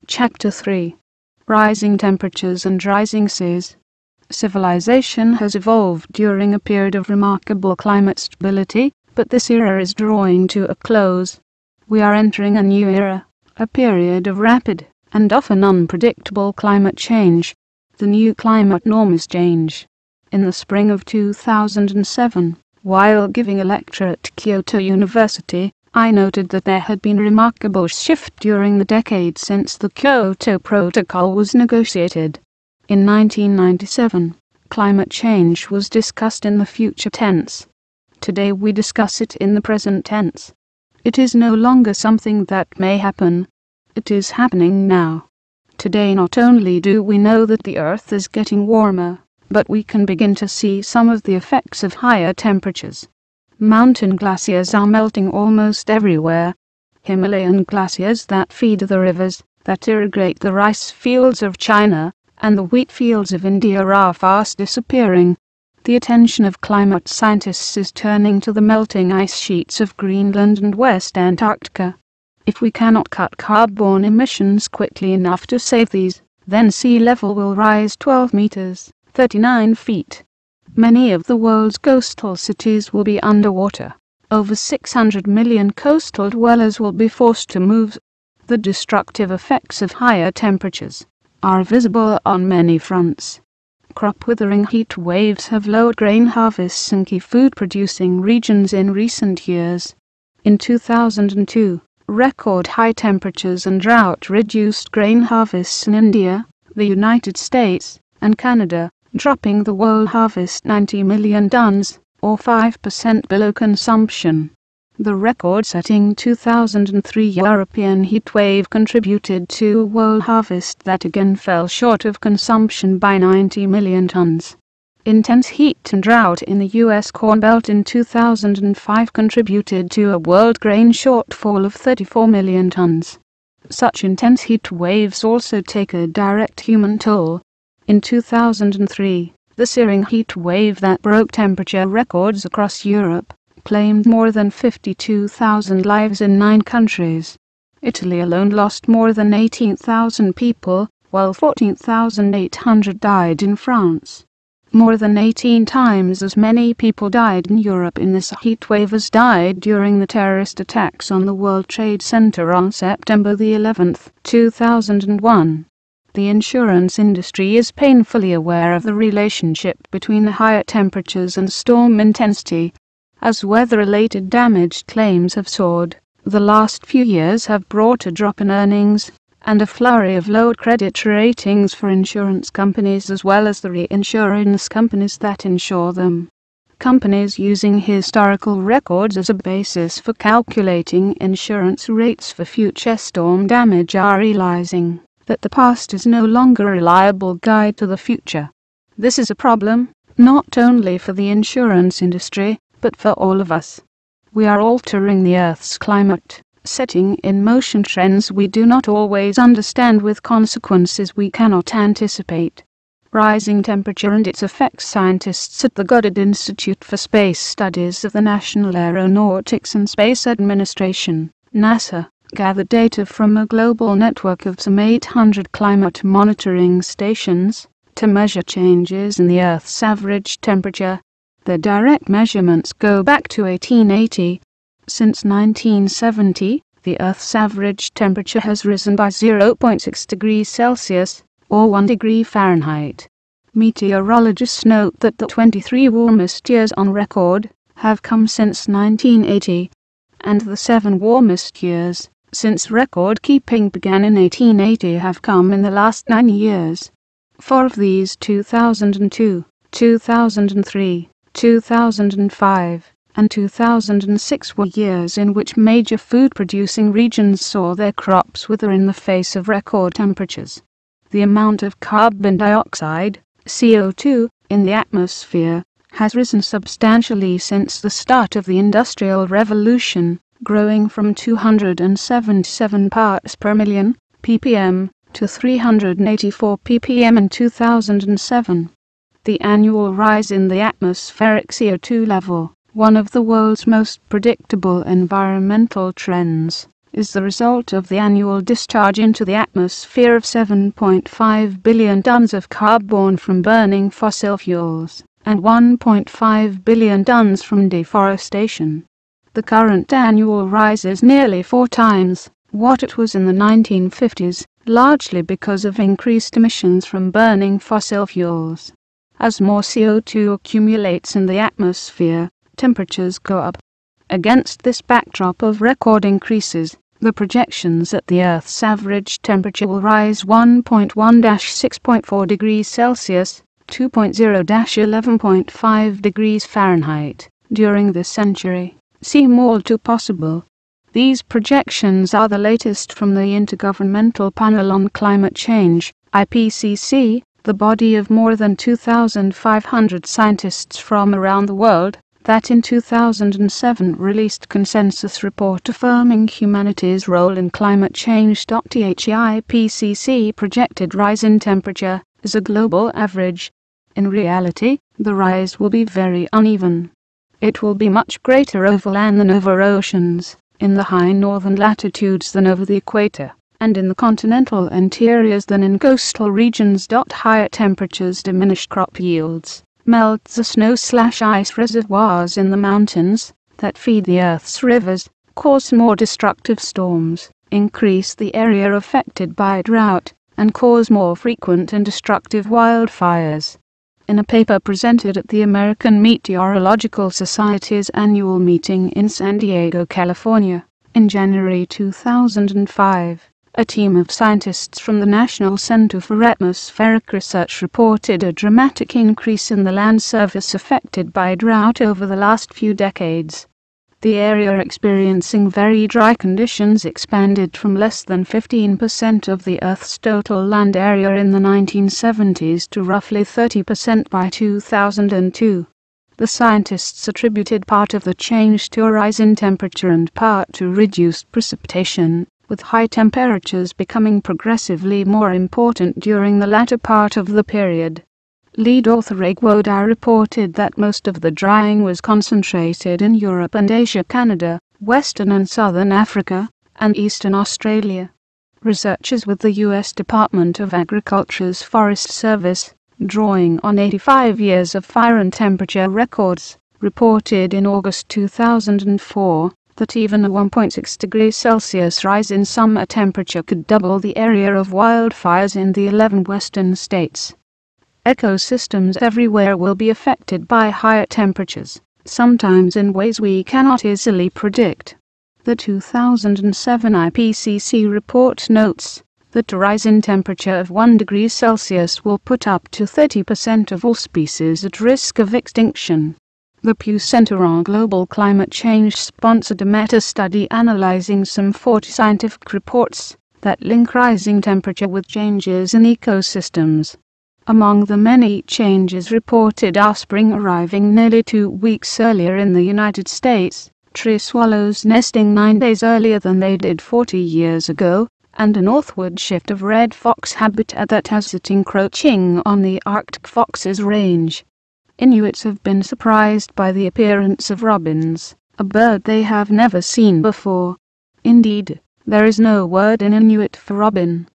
Chapter 3. Rising Temperatures and Rising Seas. Civilization has evolved during a period of remarkable climate stability, but this era is drawing to a close. We are entering a new era, a period of rapid and often unpredictable climate change. The new climate norm is change. In the spring of 2007, while giving a lecture at Kyoto University, I noted that there had been a remarkable shift during the decade since the Kyoto Protocol was negotiated. In 1997, climate change was discussed in the future tense. Today we discuss it in the present tense. It is no longer something that may happen. It is happening now. Today not only do we know that the Earth is getting warmer, but we can begin to see some of the effects of higher temperatures. Mountain glaciers are melting almost everywhere. Himalayan glaciers that feed the rivers that irrigate the rice fields of China and the wheat fields of India are fast disappearing. The attention of climate scientists is turning to the melting ice sheets of Greenland and West Antarctica. If we cannot cut carbon emissions quickly enough to save these, then sea level will rise 12 meters, 39 feet. Many of the world's coastal cities will be underwater. Over 600 million coastal dwellers will be forced to move. The destructive effects of higher temperatures are visible on many fronts. Crop withering heat waves have lowered grain harvests in key food-producing regions in recent years. In 2002, record high temperatures and drought reduced grain harvests in India, the United States, and Canada, dropping the world harvest 90 million tons, or 5% below consumption. The record-setting 2003 European heatwave contributed to a world harvest that again fell short of consumption by 90 million tons. Intense heat and drought in the U.S. Corn Belt in 2005 contributed to a world grain shortfall of 34 million tons. Such intense heat waves also take a direct human toll. In 2003, the searing heat wave that broke temperature records across Europe claimed more than 52,000 lives in 9 countries. Italy alone lost more than 18,000 people, while 14,800 died in France. More than 18 times as many people died in Europe in this heat wave as died during the terrorist attacks on the World Trade Center on September 11, 2001. The insurance industry is painfully aware of the relationship between the higher temperatures and storm intensity. As weather-related damage claims have soared, the last few years have brought a drop in earnings and a flurry of lowered credit ratings for insurance companies as well as the reinsurance companies that insure them. Companies using historical records as a basis for calculating insurance rates for future storm damage are realizing that the past is no longer a reliable guide to the future. This is a problem, not only for the insurance industry, but for all of us. We are altering the Earth's climate, setting in motion trends we do not always understand with consequences we cannot anticipate. Rising temperature and its effects. Scientists at the Goddard Institute for Space Studies of the National Aeronautics and Space Administration, NASA, gathered data from a global network of some 800 climate monitoring stations to measure changes in the Earth's average temperature. The direct measurements go back to 1880. Since 1970, the Earth's average temperature has risen by 0.6 degrees Celsius, or 1 degree Fahrenheit. Meteorologists note that the 23 warmest years on record have come since 1980, and the 7 warmest years since record-keeping began in 1880 have come in the last 9 years. 4 of these, 2002, 2003, 2005, and 2006 were years in which major food-producing regions saw their crops wither in the face of record temperatures. The amount of carbon dioxide, CO2, in the atmosphere has risen substantially since the start of the Industrial Revolution, growing from 277 parts per million, ppm, to 384 ppm in 2007. The annual rise in the atmospheric CO2 level, one of the world's most predictable environmental trends, is the result of the annual discharge into the atmosphere of 7.5 billion tons of carbon from burning fossil fuels, and 1.5 billion tons from deforestation. The current annual rise is nearly 4 times what it was in the 1950s, largely because of increased emissions from burning fossil fuels. As more CO2 accumulates in the atmosphere, temperatures go up. Against this backdrop of record increases, the projections that the Earth's average temperature will rise 1.1-6.4 degrees Celsius, 2.0-11.5 degrees Fahrenheit, during this century, seem all too possible. These projections are the latest from the Intergovernmental Panel on Climate Change, IPCC, the body of more than 2,500 scientists from around the world, that in 2007 released consensus report affirming humanity's role in climate change. The IPCC projected rise in temperature as a global average. In reality, the rise will be very uneven. It will be much greater over land than over oceans, in the high northern latitudes than over the equator, and in the continental interiors than in coastal regions. Higher temperatures diminish crop yields, melt the snow/ice reservoirs in the mountains that feed the Earth's rivers, cause more destructive storms, increase the area affected by drought, and cause more frequent and destructive wildfires. In a paper presented at the American Meteorological Society's annual meeting in San Diego, California, in January 2005, a team of scientists from the National Center for Atmospheric Research reported a dramatic increase in the land surface affected by drought over the last few decades. The area experiencing very dry conditions expanded from less than 15% of the Earth's total land area in the 1970s to roughly 30% by 2002. The scientists attributed part of the change to a rise in temperature and part to reduced precipitation, with high temperatures becoming progressively more important during the latter part of the period. Lead author Woda reported that most of the drying was concentrated in Europe and Asia, Canada, Western and Southern Africa, and Eastern Australia. Researchers with the U.S. Department of Agriculture's Forest Service, drawing on 85 years of fire and temperature records, reported in August 2004 that even a 1.6 degrees Celsius rise in summer temperature could double the area of wildfires in the 11 western states. Ecosystems everywhere will be affected by higher temperatures, sometimes in ways we cannot easily predict. The 2007 IPCC report notes that a rise in temperature of 1 degree Celsius will put up to 30% of all species at risk of extinction. The Pew Center on Global Climate Change sponsored a meta-study analyzing some 40 scientific reports that link rising temperature with changes in ecosystems. Among the many changes reported are spring arriving nearly 2 weeks earlier in the United States, tree swallows nesting 9 days earlier than they did 40 years ago, and a northward shift of red fox habitat that has it encroaching on the Arctic fox's range. Inuits have been surprised by the appearance of robins, a bird they have never seen before. Indeed, there is no word in Inuit for robin.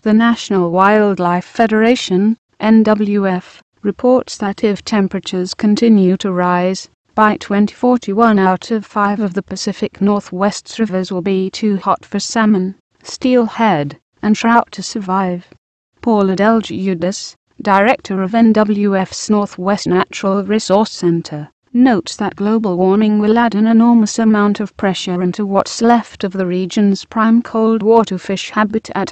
The National Wildlife Federation, NWF, reports that if temperatures continue to rise, by 2041 out of 5 of the Pacific Northwest's rivers will be too hot for salmon, steelhead, and trout to survive. Paula Delgiudas, director of NWF's Northwest Natural Resource Center, notes that global warming will add an enormous amount of pressure into what's left of the region's prime cold water fish habitat.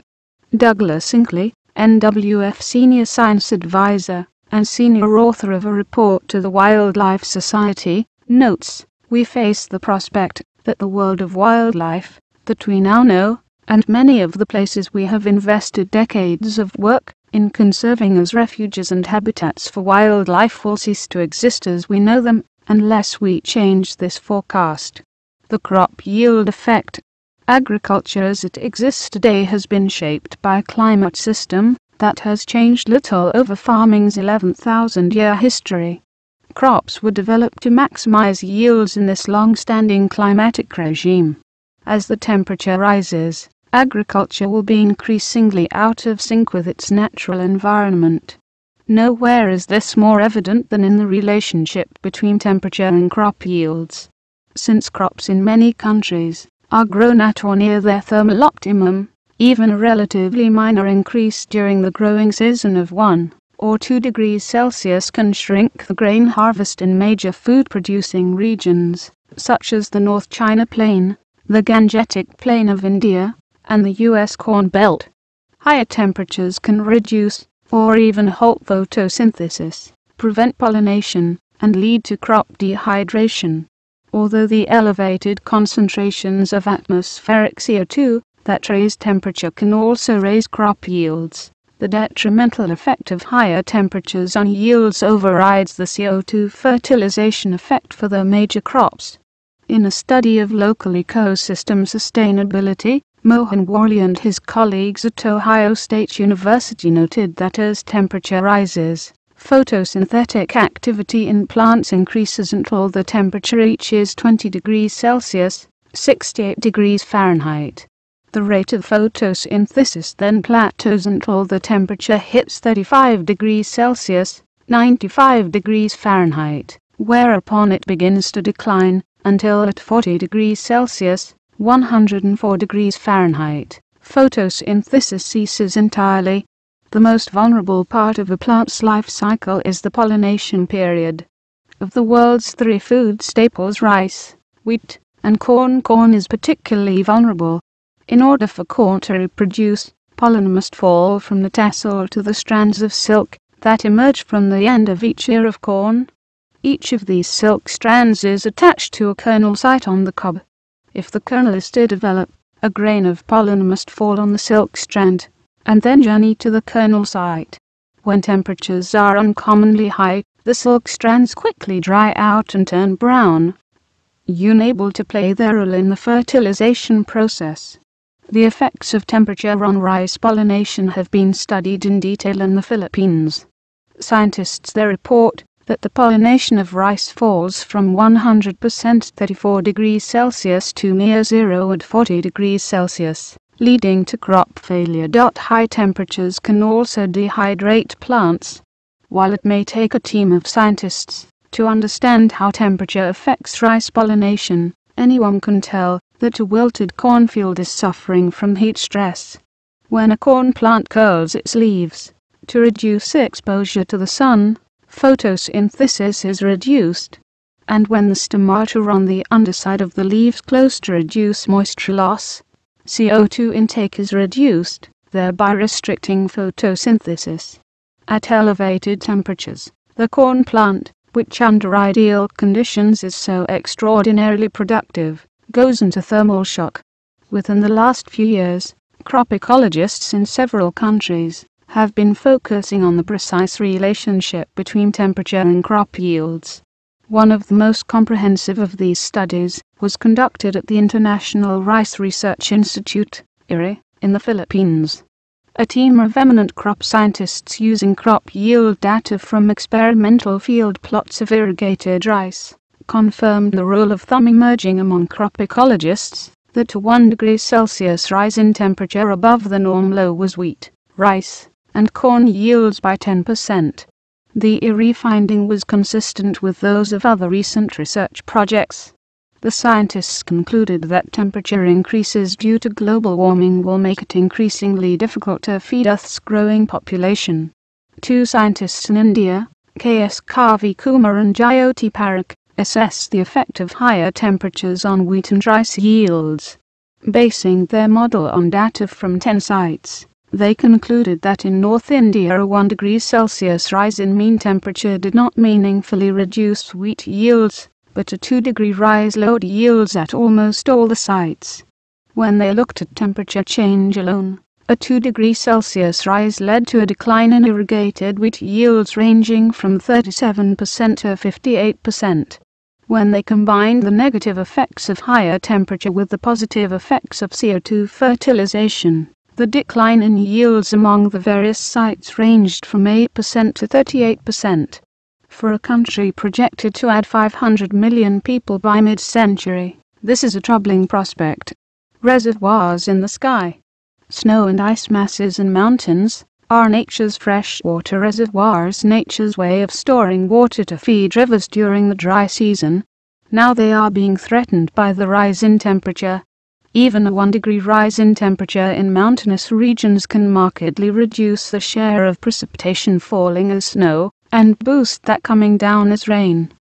Douglas Inkley, NWF Senior Science Advisor and Senior Author of a report to the Wildlife Society, notes, "We face the prospect that the world of wildlife, that we now know, and many of the places we have invested decades of work in conserving as refuges and habitats for wildlife will cease to exist as we know them, unless we change this forecast." The crop yield effect. Agriculture as it exists today has been shaped by a climate system that has changed little over farming's 11,000-year history. Crops were developed to maximize yields in this long-standing climatic regime. As the temperature rises, agriculture will be increasingly out of sync with its natural environment. Nowhere is this more evident than in the relationship between temperature and crop yields. Since crops in many countries are grown at or near their thermal optimum, even a relatively minor increase during the growing season of 1 or 2 degrees Celsius can shrink the grain harvest in major food-producing regions, such as the North China Plain, the Gangetic Plain of India, and the U.S. Corn Belt. Higher temperatures can reduce, or even halt photosynthesis, prevent pollination, and lead to crop dehydration. Although the elevated concentrations of atmospheric CO2 that raise temperature can also raise crop yields, the detrimental effect of higher temperatures on yields overrides the CO2 fertilization effect for the major crops. In a study of local ecosystem sustainability, Mohan Worley and his colleagues at Ohio State University noted that as temperature rises, photosynthetic activity in plants increases until the temperature reaches 20 degrees Celsius, 68 degrees Fahrenheit. The rate of photosynthesis then plateaus until the temperature hits 35 degrees Celsius, 95 degrees Fahrenheit, whereupon it begins to decline, until at 40 degrees Celsius, 104 degrees Fahrenheit, photosynthesis ceases entirely. The most vulnerable part of a plant's life cycle is the pollination period. Of the world's 3 food staples, rice, wheat, and corn is particularly vulnerable. In order for corn to reproduce, pollen must fall from the tassel to the strands of silk that emerge from the end of each ear of corn. Each of these silk strands is attached to a kernel site on the cob. If the kernel is to develop, a grain of pollen must fall on the silk strand, and then journey to the kernel site. When temperatures are uncommonly high, the silk strands quickly dry out and turn brown, unable to play their role in the fertilization process. The effects of temperature on rice pollination have been studied in detail in the Philippines. Scientists there report that the pollination of rice falls from 100% 34 degrees Celsius to near zero at 40 degrees Celsius, leading to crop failure. High temperatures can also dehydrate plants. While it may take a team of scientists to understand how temperature affects rice pollination, anyone can tell that a wilted cornfield is suffering from heat stress. When a corn plant curls its leaves to reduce exposure to the sun, photosynthesis is reduced, and when the stomata on the underside of the leaves close to reduce moisture loss, CO2 intake is reduced, thereby restricting photosynthesis. At elevated temperatures, the corn plant, which under ideal conditions is so extraordinarily productive, goes into thermal shock. Within the last few years, crop ecologists in several countries have been focusing on the precise relationship between temperature and crop yields. One of the most comprehensive of these studies was conducted at the International Rice Research Institute, IRI, in the Philippines. A team of eminent crop scientists using crop yield data from experimental field plots of irrigated rice confirmed the rule of thumb emerging among crop ecologists that a 1 degree Celsius rise in temperature above the norm low was wheat, rice, and corn yields by 10%. The IRI finding was consistent with those of other recent research projects. The scientists concluded that temperature increases due to global warming will make it increasingly difficult to feed Earth's growing population. 2 scientists in India, K.S. Kavi Kumar and Jyoti Parakh, assessed the effect of higher temperatures on wheat and rice yields. Basing their model on data from 10 sites, they concluded that in North India a 1 degree Celsius rise in mean temperature did not meaningfully reduce wheat yields, but a 2 degree rise lowered yields at almost all the sites. When they looked at temperature change alone, a 2 degree Celsius rise led to a decline in irrigated wheat yields ranging from 37% to 58%. When they combined the negative effects of higher temperature with the positive effects of CO2 fertilization, the decline in yields among the various sites ranged from 8% to 38%. For a country projected to add 500 million people by mid-century, this is a troubling prospect. Reservoirs in the sky. Snow and ice masses in mountains are nature's freshwater reservoirs, nature's way of storing water to feed rivers during the dry season. Now they are being threatened by the rise in temperature. Even a 1-degree rise in temperature in mountainous regions can markedly reduce the share of precipitation falling as snow and boost that coming down as rain.